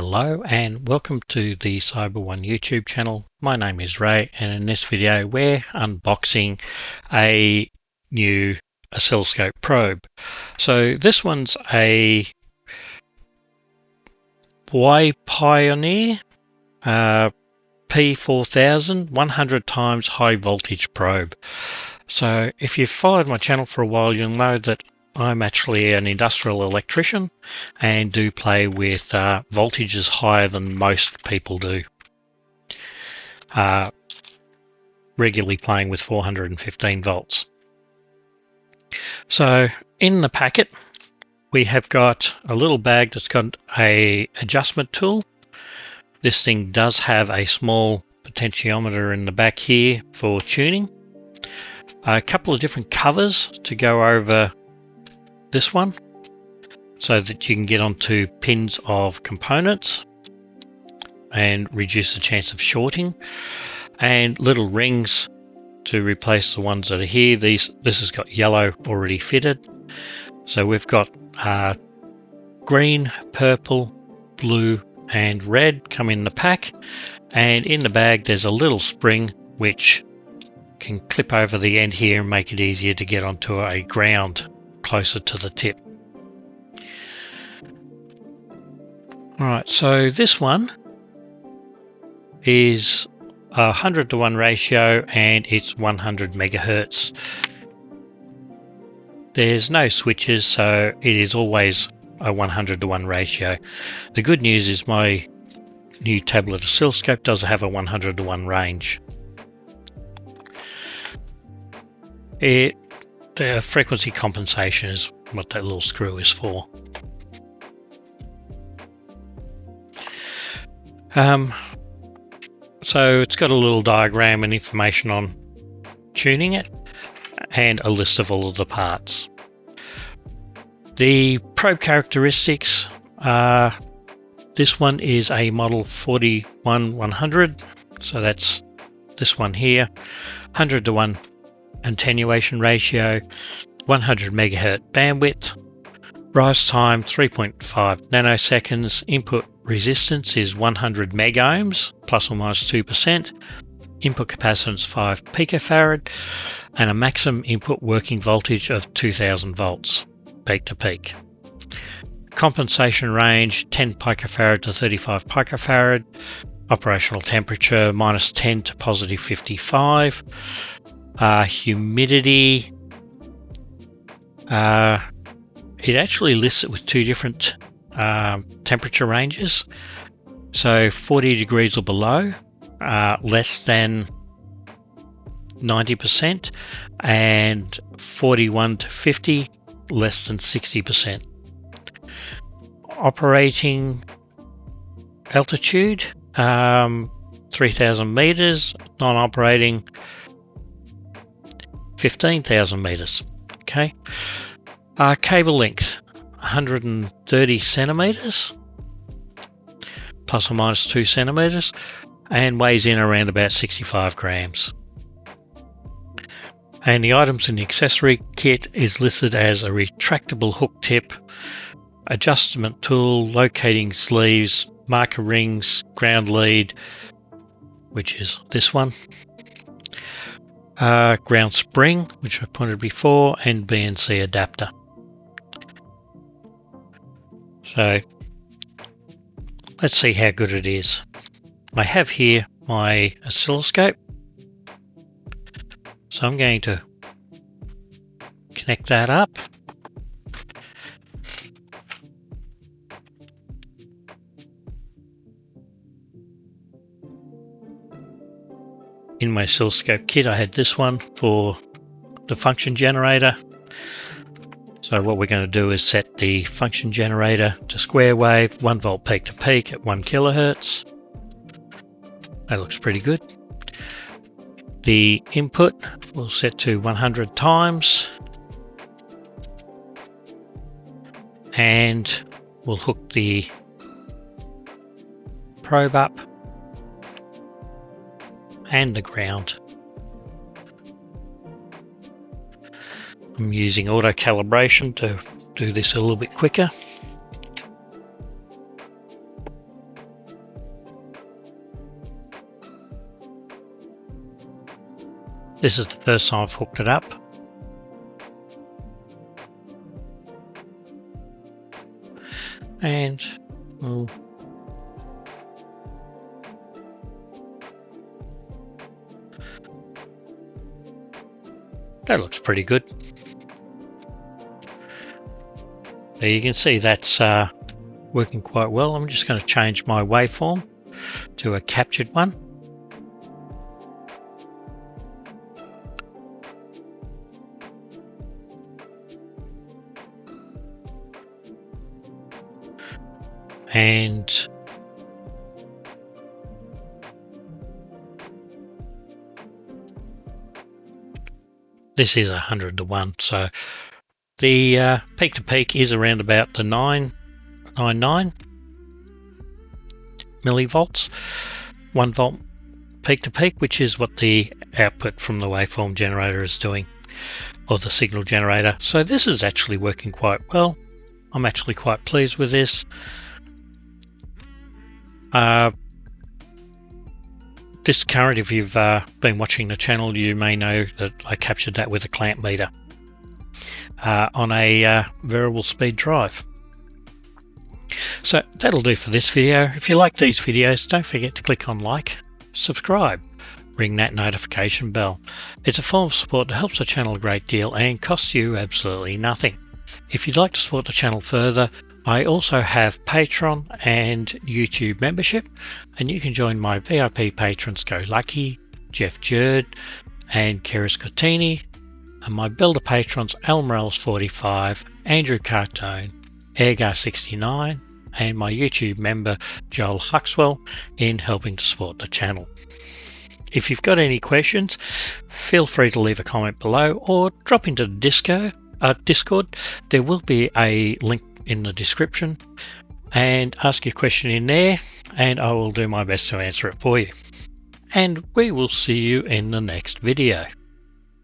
Hello and welcome to the Cyber One YouTube channel. My name is Ray, and in this video we're unboxing a new oscilloscope probe. So this one's a YPIONEER P4100 100x high voltage probe. So if you've followed my channel for a while, you'll know that I'm actually an industrial electrician and do play with voltages higher than most people do. Regularly playing with 415 volts. So in the packet we have got a little bag that's got a adjustment tool. This thing does have a small potentiometer in the back here for tuning. A couple of different covers to go over this one so that you can get onto pins of components and reduce the chance of shorting, and little rings to replace the ones that are here. This has got yellow already fitted, so we've got green, purple, blue and red come in the pack, and in the bag there's a little spring which can clip over the end here and make it easier to get onto a ground closer to the tip. Alright, so this one is a 100:1 ratio and it's 100 megahertz. There's no switches, so it is always a 100:1 ratio. The good news is my new tablet oscilloscope does have a 100:1 range. The frequency compensation is what that little screw is for. So it's got a little diagram and information on tuning it and a list of all of the parts. The probe characteristics, this one is a model 44100, so that's this one here. 100:1 attenuation ratio, 100 megahertz bandwidth, rise time 3.5 nanoseconds, input resistance is 100 megohms plus or minus 2%, input capacitance 5 picofarad, and a maximum input working voltage of 2000 volts peak to peak. Compensation range 10 picofarad to 35 picofarad, operational temperature minus 10 to positive 55, humidity, it actually lists it with two different temperature ranges. So 40 degrees or below, less than 90%, and 41 to 50, less than 60%. Operating altitude, 3,000 meters, non-operating 15,000 meters. Okay. Cable length 130 centimeters plus or minus 2 centimeters, and weighs in around about 65 grams. And the items in the accessory kit is listed as a retractable hook tip, adjustment tool, locating sleeves, marker rings, ground lead, which is this one, ground spring, which I pointed before, and BNC adapter. So let's see how good it is. I have here my oscilloscope, so I'm going to connect that up. In my oscilloscope kit I had this one for the function generator. So what we're going to do is set the function generator to square wave, 1 volt peak to peak at 1 kilohertz. That looks pretty good. The input we'll set to 100 times, and we'll hook the probe up and the ground. I'm using auto calibration to do this a little bit quicker. This is the first time I've hooked it up. And that looks pretty good. There you can see that's working quite well. I'm just going to change my waveform to a captured one. And this is 100 to 1, so the peak to peak is around about the 999 millivolts, 1 volt peak to peak, which is what the output from the waveform generator is doing, or the signal generator. So this is actually working quite well. I'm actually quite pleased with this. This current, if you've been watching the channel, you may know that I captured that with a clamp meter on a variable speed drive. So that'll do for this video. If you like these videos, don't forget to click on like, subscribe, ring that notification bell. It's a form of support that helps the channel a great deal and costs you absolutely nothing. If you'd like to support the channel further, I also have Patreon and YouTube membership, and you can join my VIP patrons GoLucky, Jeff Jerde, and Keres Contorni, and my builder patrons Al Morales 45, Andrew Cardone, Airgar69, and my YouTube member Joel Hauxwell in helping to support the channel. If you've got any questions, feel free to leave a comment below or drop into the Discord. There will be a link in the description, and ask your question in there and I will do my best to answer it for you. And we will see you in the next video.